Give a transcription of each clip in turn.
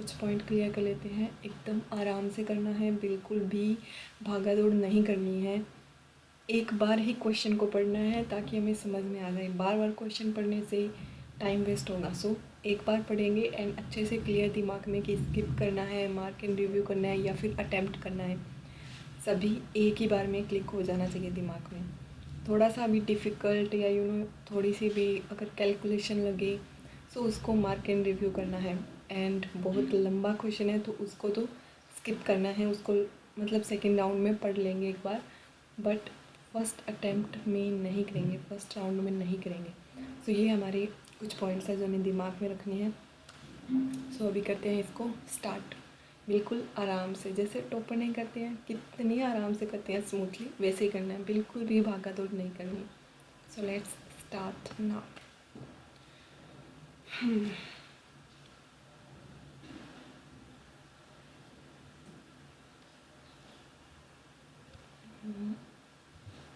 कुछ point clear कर लेते हैं। एकदम आराम से करना है, बिल्कुल भी भागा दौड़ नहीं करनी है। एक बार ही क्वेश्चन को पढ़ना है ताकि हमें समझ में आ जाए। बार बार क्वेश्चन पढ़ने से टाइम वेस्ट होगा। सो एक बार पढ़ेंगे एंड अच्छे से क्लियर दिमाग में कि स्किप करना है, मार्क एंड रिव्यू करना है या फिर अटैम्प्ट करना है, सभी एक ही बार में क्लिक हो जाना चाहिए दिमाग में। थोड़ा सा भी डिफ़िकल्ट या थोड़ी सी भी अगर कैलकुलेशन लगे सो उसको मार्क एंड रिव्यू करना है। एंड बहुत लंबा क्वेश्चन है तो उसको तो स्किप करना है, उसको मतलब सेकेंड राउंड में पढ़ लेंगे एक बार, बट फर्स्ट अटैम्प्ट में नहीं करेंगे, फर्स्ट राउंड में नहीं करेंगे। सो ये हमारे कुछ पॉइंट्स हैं जो हमें दिमाग में रखने हैं। सो अभी करते हैं इसको स्टार्ट, बिल्कुल आराम से, जैसे टॉपर नहीं करते हैं, कितनी आराम से करते हैं स्मूथली, वैसे ही करना है, बिल्कुल भी भागा दौड़ नहीं करनी। So let's start now.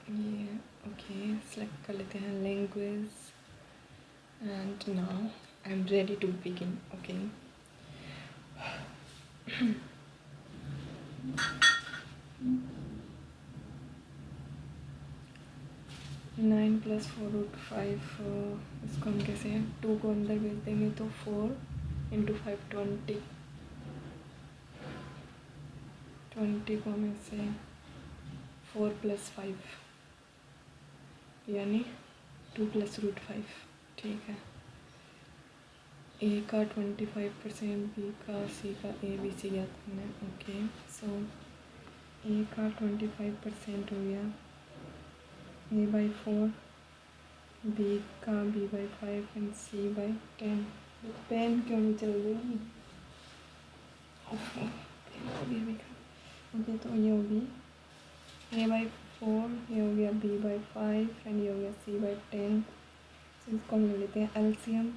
ये ओके, सेलेक्ट कर लेते हैं language and now I am ready to begin. Okay, 9 + 4√5, इसको हम कैसे हैं, 2 को अंदर भेज देंगे तो 4 × 5 20, 20 को हम ऐसे 4 + 5 यानी 2 + √5। ठीक है, ए का 25%, बी का, सी का, ए बी सी याद करना है। ओके, सो ए का 25% हो गया a/4, बी का b/5 एंड c/10। पेन क्यों नहीं चल रही? ओके, तो ये होगी a/4, ये हो गया b/5 एंड ये हो गया c/10। तो इसको हम ले लेते हैं एलसीएम।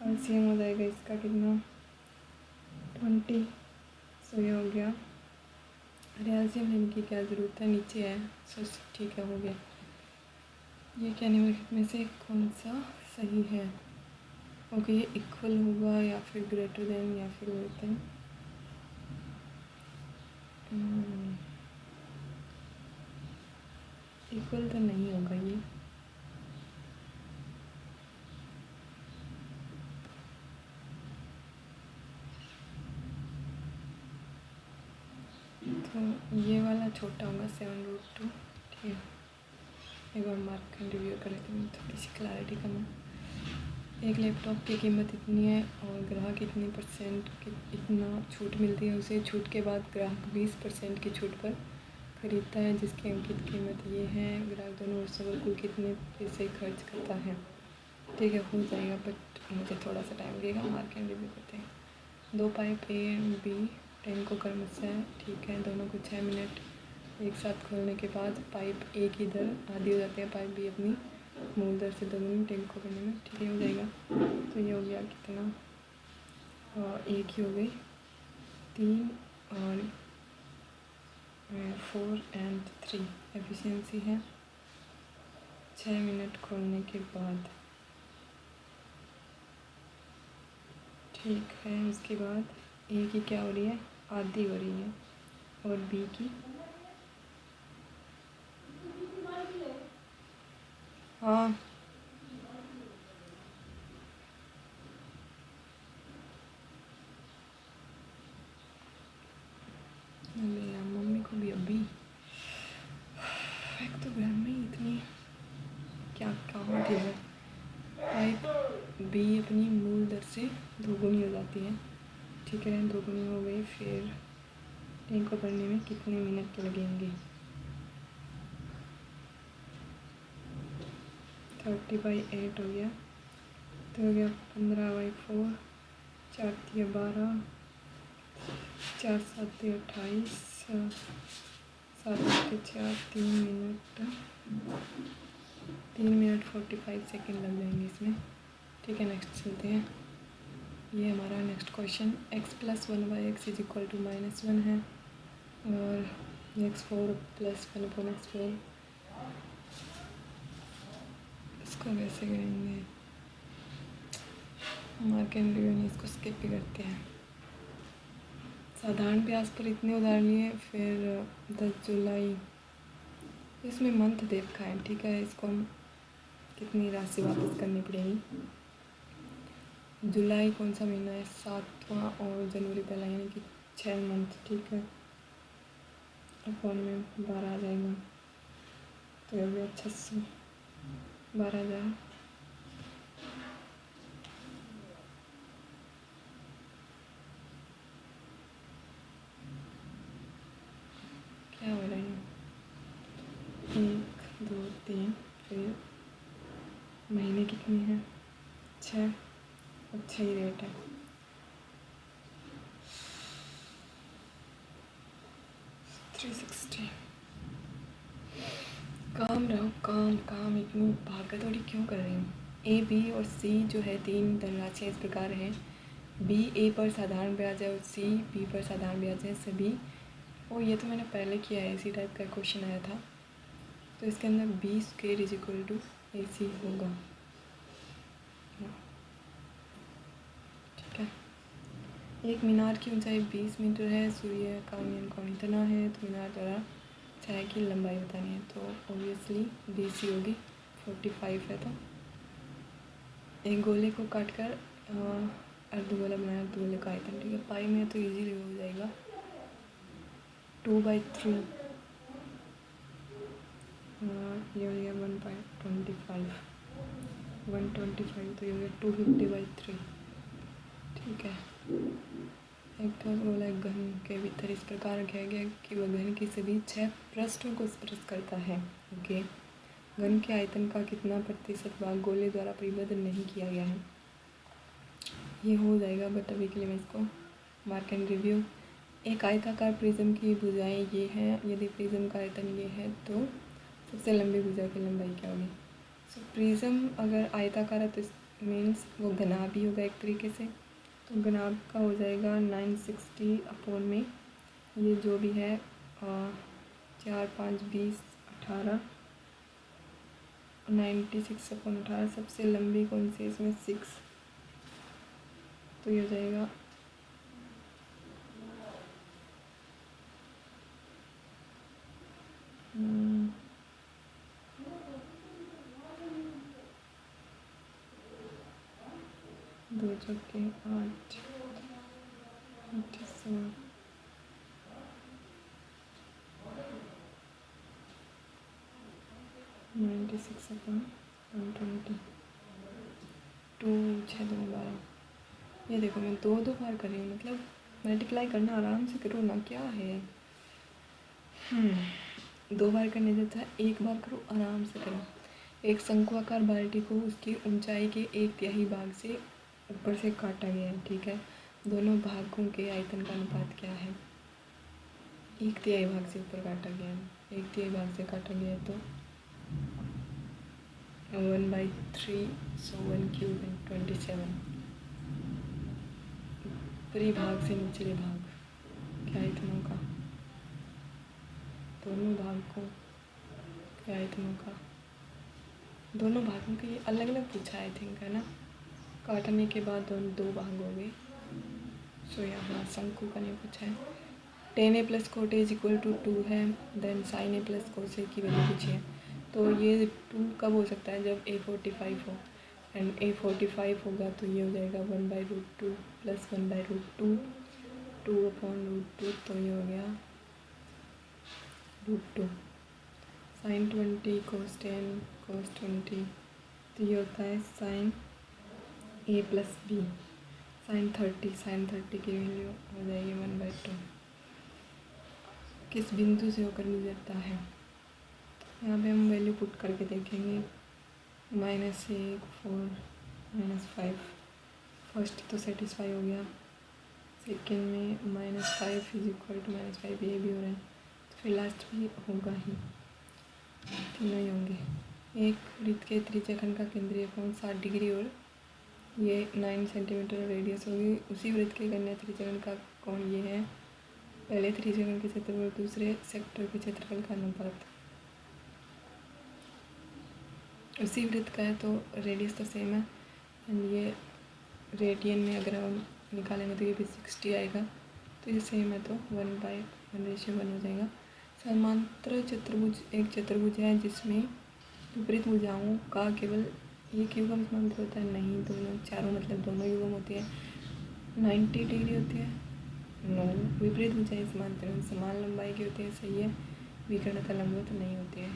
एलसीएम हो जाएगा इसका कितना, 20। सो ये हो गया, अरे एलसीएम लेने की क्या ज़रूरत है, नीचे है। सो ठीक है, हो गया। ये क्या निम्नलिखित में से कौन सा सही है? ओके, ये इक्वल होगा या फिर ग्रेटर देन या फिर लेस देन। इक्वल तो नहीं होगा ये, तो ये वाला छोटा होगा 7√2। ठीक है, एक बार मार्क एंड रिव्यू कर लेते हैं, थोड़ी सी क्लैरिटी करना। एक लैपटॉप की कीमत इतनी है और ग्राहक इतनी % की इतना छूट मिलती है उसे। छूट के बाद ग्राहक 20% की छूट पर खरीदता है, जिसकी अंकित कीमत ये है। ग्राहक दोनों वर्षों पर कुल कितने पैसे खर्च करता है? ठीक है, हो जाएगा, बट मुझे थोड़ा सा टाइम लगेगा। मार्क एंड रिव्यू करते हैं। 2 पाइप ए एंड बी 10 को क्रमशः है। ठीक है, दोनों को 6 मिनट एक साथ खोलने के बाद पाइप ए की दर आधी हो जाती है, पाइप बी अपनी मूल दर से 2 मिनट टैंक को करने में। ठीक है, हो जाएगा। तो ये हो गया कितना, ए की हो गई 3 और 4 एंड 3 एफिशिएंसी है 6 मिनट खोलने के बाद। ठीक है, उसके बाद ए की क्या हो रही है, आधी हो रही है, और बी की, हाँ यार, मम्मी को भी अभी एक तो घर में इतनी क्या काम की है। पाइप बी अपनी मूल दर से दोगुनी हो जाती है। ठीक है, दोगुनी हो गई, फिर टैंक को भरने में कितने मिनट लगेंगे? 30/8 हो गया, तो हो गया 15/4, 4×3 = 12, 4×7 = 28, 7×4 3 मिनट, 3 मिनट 45 सेकेंड लग जाएंगे इसमें। ठीक है, नेक्स्ट चलते हैं। ये हमारा नेक्स्ट क्वेश्चन, x + 1/x = -1 है, और x4 + 1/x4, इसको कैसे करेंगे? मार्क एंड रिव्यू नहीं, इसको स्किप भी करते हैं। साधारण ब्याज पर इतने उधार लिए, फिर 10 जुलाई, इसमें मंथ दे रखा है, ठीक है। इसको हम कितनी राशि वापस करनी पड़ेगी। जुलाई कौन सा महीना है, 7वां, और जनवरी पहला, यानी कि 6 मंथ, ठीक है। अपॉन में 12 आ जाएगा, तो ये हो गया 600, 12,000। क्या हो रहा है, 1 2 3, फिर महीने कितने हैं, 6, अच्छा ही रेट है। थ्री 360। काम रहो, काम काम, इतनी भागदौड़ी क्यों कर रही हूँ। ए, बी और सी जो है, 3 धनराशियाँ इस प्रकार हैं। बी ए पर साधारण ब्याज है और सी बी पर साधारण ब्याज है सभी। और ये तो मैंने पहले किया है, इसी टाइप का क्वेश्चन आया था। तो इसके अंदर B square is equal to A C होगा, ठीक है। एक मीनार की ऊंचाई 20 मीटर है, सूर्य का कोण इतना है, तो मीनार द्वारा छाया की लंबाई बतानी है। तो ऑब्वियसली बी सी होगी, 45 है। तो एक गोले को काटकर अर्धगोला बनाया, अर्धगोले का आयतन, ठीक है। पाई में तो इजीली हो जाएगा, 2/3, ये हो गया 1.25, 125, तो ये हो गया 250/3, ठीक है। एक ठोस एक घन के भीतर इस प्रकार रखा गया कि वह घन की सभी 6 पृष्ठों को स्पर्श करता है, ओके। घन के आयतन का कितना प्रतिशत भाग गोले द्वारा परिबद्ध नहीं किया गया है, ये हो जाएगा, बट अभी के लिए मैं इसको मार्क एंड रिव्यू। एक आयताकार प्रिज्म की भुजाएं ये हैं, यदि प्रिज्म का आयतन ये है तो सबसे लंबी भुजा की लंबाई क्या होगी। सो प्रिज्म अगर आयताकार है तो मीन्स वो घनाभ भी होगा एक तरीके से, तो घनाभ का हो जाएगा 960 अपॉन में ये जो भी है 4 5 20 18, 96 अपॉन 18, सबसे लंबी कौन सी है इसमें 6, तो ये हो जाएगा 2 चौके 8, 87, 96 अपॉन 120, 2 6 2 12। ये देखो मैं दो बार कर रही हूँ, मतलब मल्टीप्लाई करना आराम से करो ना, क्या है। 2 बार करने देता है, एक बार करो, आराम से करो। एक शंकुआकार बाल्टी को उसकी ऊंचाई के 1/3 भाग से ऊपर से काटा गया है, ठीक है। दोनों भागों के आयतन का अनुपात क्या है, 1/3 भाग से ऊपर काटा गया है, 1/3 भाग से काटा गया है, तो 1/3, सो 1³ 27। ऊपरी भाग से निचले भाग क्या आयतनों का, दोनों भागों के आयतनों का, दोनों भागों के ये अलग अलग पूछा आई थिंक, है ना। काटने के बाद दोनों 2 भाग हो गए, सो यहाँ शंकु का नहीं पूछा है। tan a plus cot is equal to 2 है, then sin a plus cos की वैल्यू पूछी है। तो ये 2 कब हो सकता है, जब a45 हो, एंड a45 होगा तो ये हो जाएगा 1/√2 प्लस 1/√2, 2/√2, तो ये हो गया √2। sin 20 cos 10 cos 20, तो ये होता है sin a plus b। sin 30 की वैल्यू हो जाएगी 1/2। किस बिंदु से होकर गुजरता है, यहाँ पे हम वैल्यू पुट करके देखेंगे, -1 4 -5, फर्स्ट तो सेटिस्फाई हो गया, सेकेंड में -5 इज इक्वल टू -5, ये भी हो रहा है, तो फिर लास्ट भी होगा ही, तीनों ही होंगे। एक वृत्त के त्रिज्याखंड का केंद्रीय कोण 60 डिग्री और ये 9 सेंटीमीटर रेडियस होगी। उसी वृत्त के कन्या त्रिज्याखंड का कोण ये है, पहले त्रिज्याखंड के क्षेत्रफल और दूसरे सेक्टर के क्षेत्रफल का अनुपात। उसी वृत्त का है तो रेडियस तो सेम है, एंड ये रेडियन में अगर हम निकालेंगे तो ये भी 60 आएगा, तो ये सेम है, तो 1/1 हो जाएगा। समांतर चतुर्भुज एक चतुर्भुज है जिसमें विपरीत भुजाओं का केवल एक युग्म समांतर होता है। नहीं, दोनों चारों मतलब दोनों युग्म होती है। 90 डिग्री होती है। नो, विपरीत भुजाएं समांतर में समान लंबाई की होती है। सही है। विकर्ण तथा लंबवत नहीं होती है।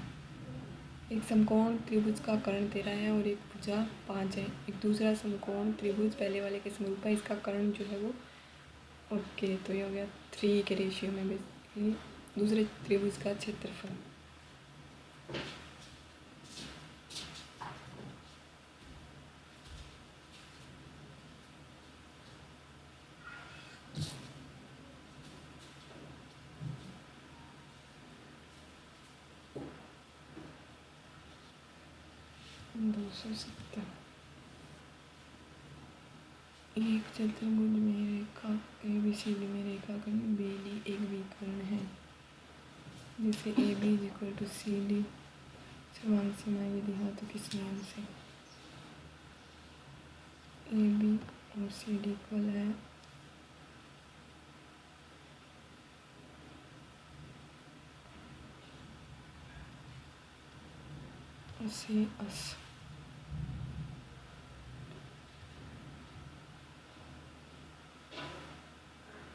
एक समकोण त्रिभुज का कर्ण 13 है और एक भुजा 5 है। एक दूसरा समकोण त्रिभुज पहले वाले के समरूप है, इसका कर्ण जो है वो ओके, तो ये हो गया 3 के रेशियो में बेसिकली दूसरे त्रिभुज का क्षेत्रफल। दो सौ सत्तर। एक चतुर्भुज में रेखा ABCD में रेखाखंड BD एक विकर्ण है जिसे AB = CD समान सीमा यदि हाँ तो किस नियम से? AB और CD इक्वल है AC/AS।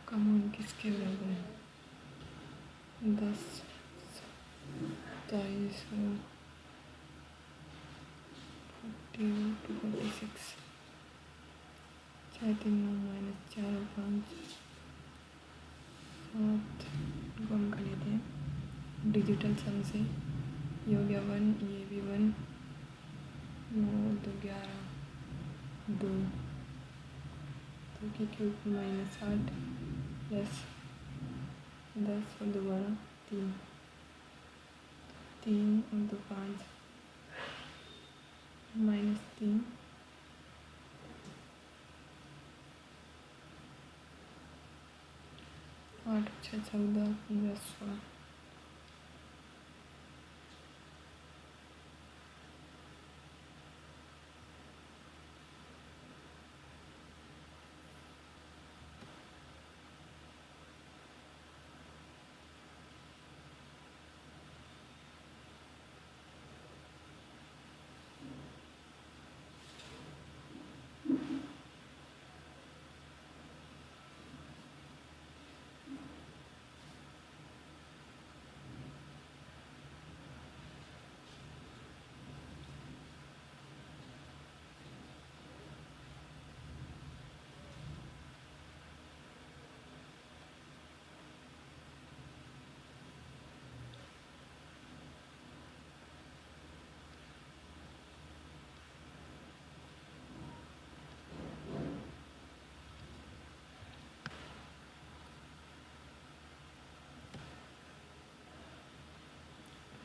का मान किसके बराबर है? 10, 27 और 46। 4, 3, 9 - 4 और 5 7 को हम कर लेते हैं डिजिटल सम से। ये हो गया 1, ये भी 1, 9 2 11 2 2 की क्यूब -8 प्लस 10 और 2 12 3 3 और 2 5 -3 8 6 14 15 16।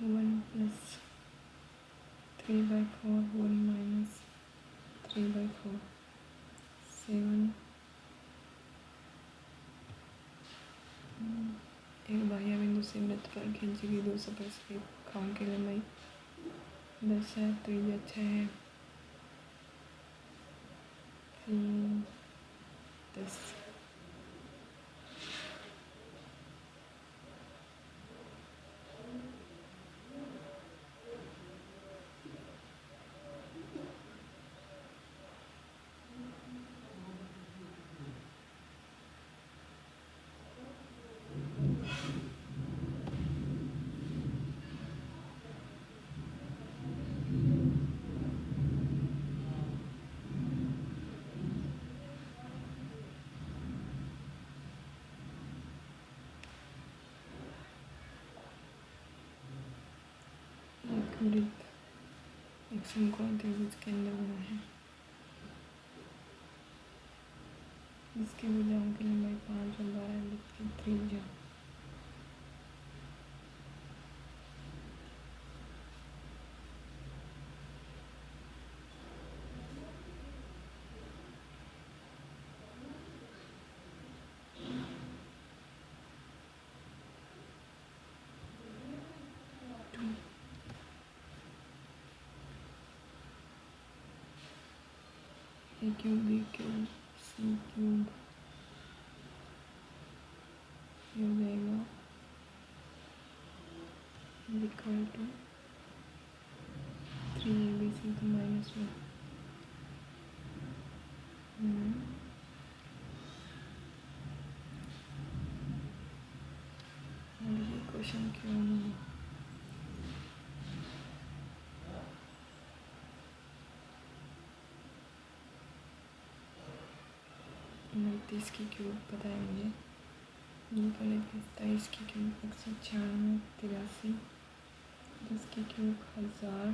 One plus 3/4 1 minus 3/4 7। एक बाह्य बिंदु से वृत्त पर खींची गई 2 स्पर्शक रेखाओं की लंबाई 10 है, त्रिज्या 6 है, 3 10। एक वृत्त एक समकोण त्रिभुज के अंदर बना है जिसकी भुजाओं की लंबाई 5 और 12 है। वृत्त की त्रिज्या A cube B cube C cube ये हो जाएगा इक्वल टू 3 ABC तो -1। और ये क्वेश्चन क्यों नहीं 29 की क्यूब पता है मुझे, निकल 27 की क्यूब 196, 10 की क्यूब 1000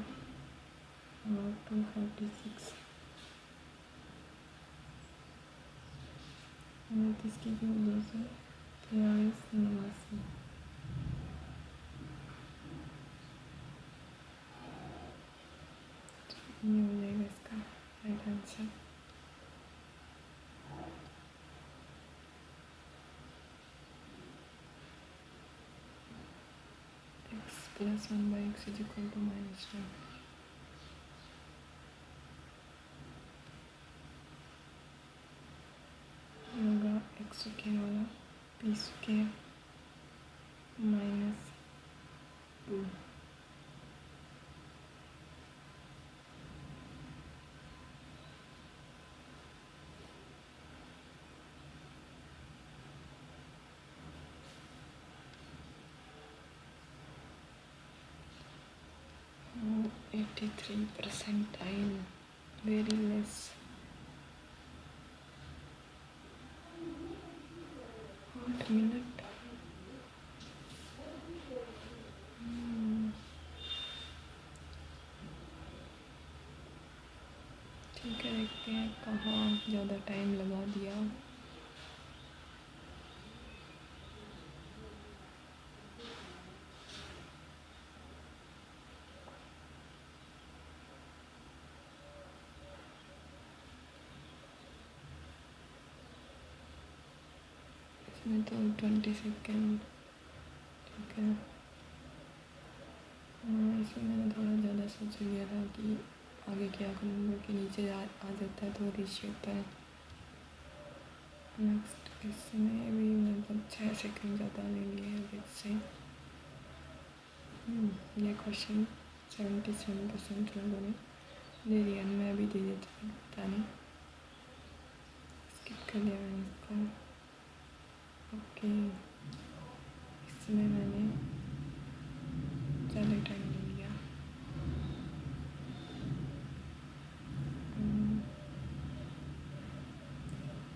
और 246, 29 की क्यूब 243, 89। ये हो जाएगा इसका राइट आंसर। x + 1/x = -1। होगा x² वाला p² -2। और 83 percentile, वेरी लेस। 8 मिनट। ठीक है, देखते हैं कहाँ ज़्यादा टाइम लगा दिया। इसमें तो 20 सेकेंड। ठीक है, इसमें मैंने थोड़ा ज़्यादा सोच लिया था कि आगे क्या करूँगा कि नीचे आ जाता है तो रीच होता है। नेक्स्ट इसमें भी मतलब 6 सेकेंड ज़्यादा ले लिए अब इससे। ये क्वेश्चन 77% लोगों ने दे दिया, मैं भी दे देती हूँ, पता नहीं स्किप कर लिया मैंने इसको। ओके, इसमें मैंने ज़्यादा टाइम ले लिया।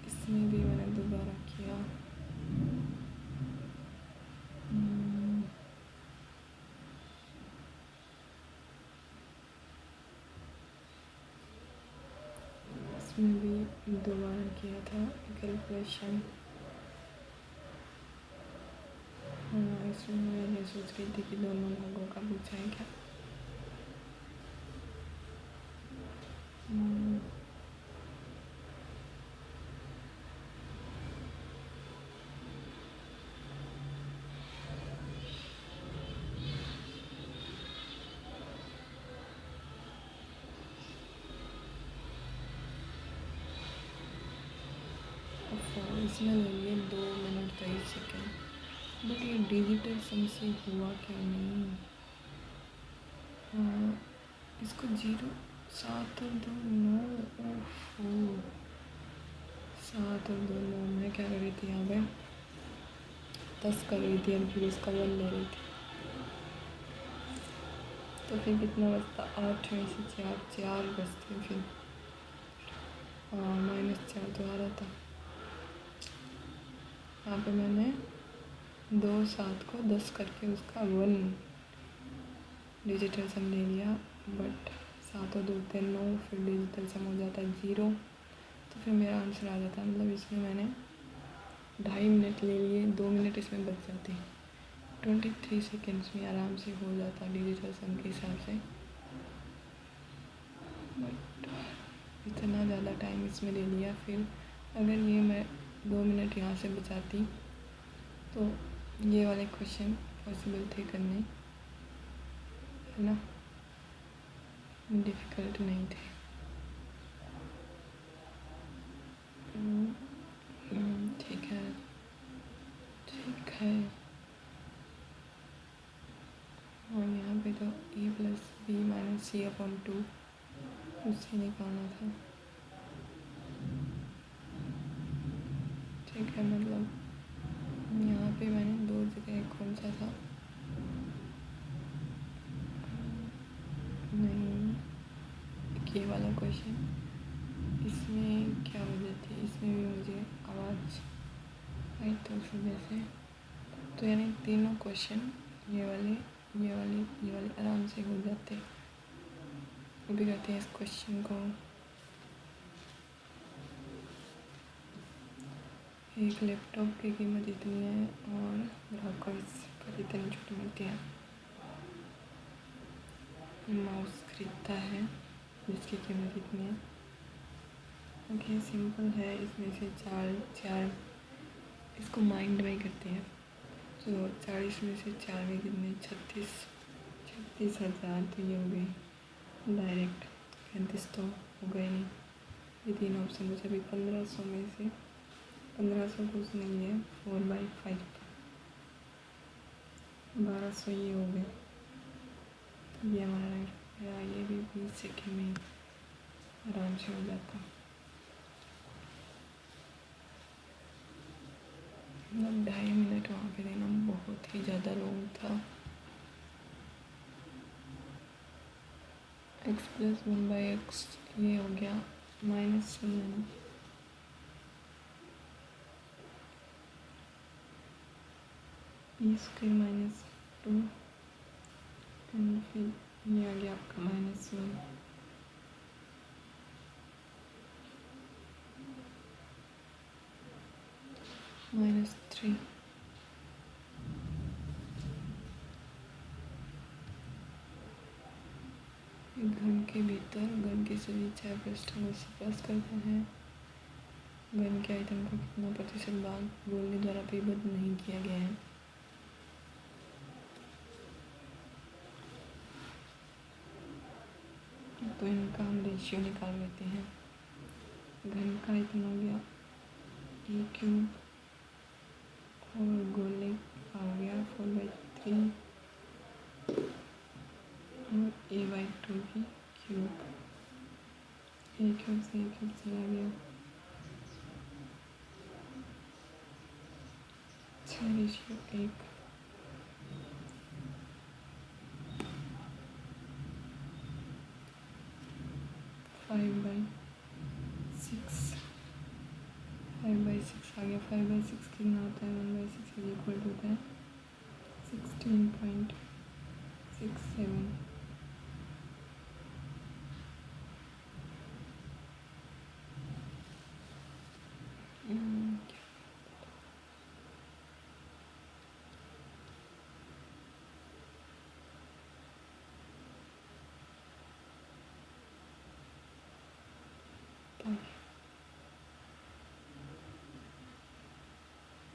इसमें भी मैंने दोबारा किया। इसमें भी दोबारा किया था कैलकुलेशन। इसमें मैं ये सोच रही थी कि दोनों भागों का पूछा है क्या। इसमें ले लिए 2 मिनट 23 सेकेंड। बट ये डिजिटल सम से हुआ क्या नहीं। इसको 0 7 और 2 9। 7 और 2 9। मैं क्या कर रही थी यहाँ पे 10 कर रही थी और फिर इसका 1 ले रही थी, तो फिर कितना बचता 8 में से 4 बचते फिर। -4 तो आ रहा था। यहाँ पे मैंने 2 7 को 10 करके उसका 1 डिजिटल सम ले लिया। बट 7 और 2 = 9, फिर डिजिटल सम हो जाता है 0, तो फिर मेरा आंसर आ जाता है। मतलब इसमें मैंने 2.5 मिनट ले लिए, 2 मिनट इसमें बच जाते हैं। 23 सेकेंड्स में आराम से हो जाता डिजिटल सम के हिसाब से। बट इतना ज़्यादा टाइम इसमें ले लिया। फिर अगर ये मैं 2 मिनट यहाँ से बचाती तो ये वाले क्वेश्चन पॉसिबल थे करने, है ना, डिफ़िकल्ट नहीं थे। ठीक है, ठीक है। है और यहाँ पे तो a plus B minus C upon 2 उससे निकालना था। ठीक है, मतलब यहाँ पे मैंने दो जगह कौन सा था, नहीं ये वाला क्वेश्चन, इसमें क्या वजह थी, इसमें भी मुझे आवाज़ आई तो उस वजह से, तो यानी तीनों क्वेश्चन ये वाले आराम से हो जाते। अभी करते हैं इस क्वेश्चन को। एक लैपटॉप की कीमत इतनी है और ग्राहक को इस पर इतनी छूट मिलती है। माउस खरीदता है जिसकी कीमत इतनी है। ओके, सिंपल है, इसमें से चार इसको माइंड में करते हैं। तो 40 में से 4 में कितने, 36,000, तो ये हो गई डायरेक्ट। 35 तो हो गए नहीं, ये तीन ऑप्शन बचे। अभी 1500 में से 1500 कुछ नहीं है, 4/5 1200 ये हो गया। ये हमारा राइट हो गया। ये भी 20 सेकेंड में आराम से हो जाता। मतलब 2.5 मिनट वहाँ पे देना बहुत ही ज़्यादा लॉन्ग था। x प्लस 1/x ये हो गया -1 e² -2 एंड फिर ये आ गया आपका -1 -3 एक घन के भीतर घन के सभी 6 पृष्ठों को स्पर्श करते हैं। घन के आयतन का कितना प्रतिशत भाग गोले द्वारा परिबद्ध नहीं किया गया है। तो इनका हम रेशियो निकाल लेते हैं। घन का आयतन हो गया a³ और गोले का हो गया 4/3 और a/2 की क्यूब। a³ से a³ चला गया, 6:1। 5/6 आ गया। 5/6 कितना होता है, 1/6 इक्वल होता है 16.67।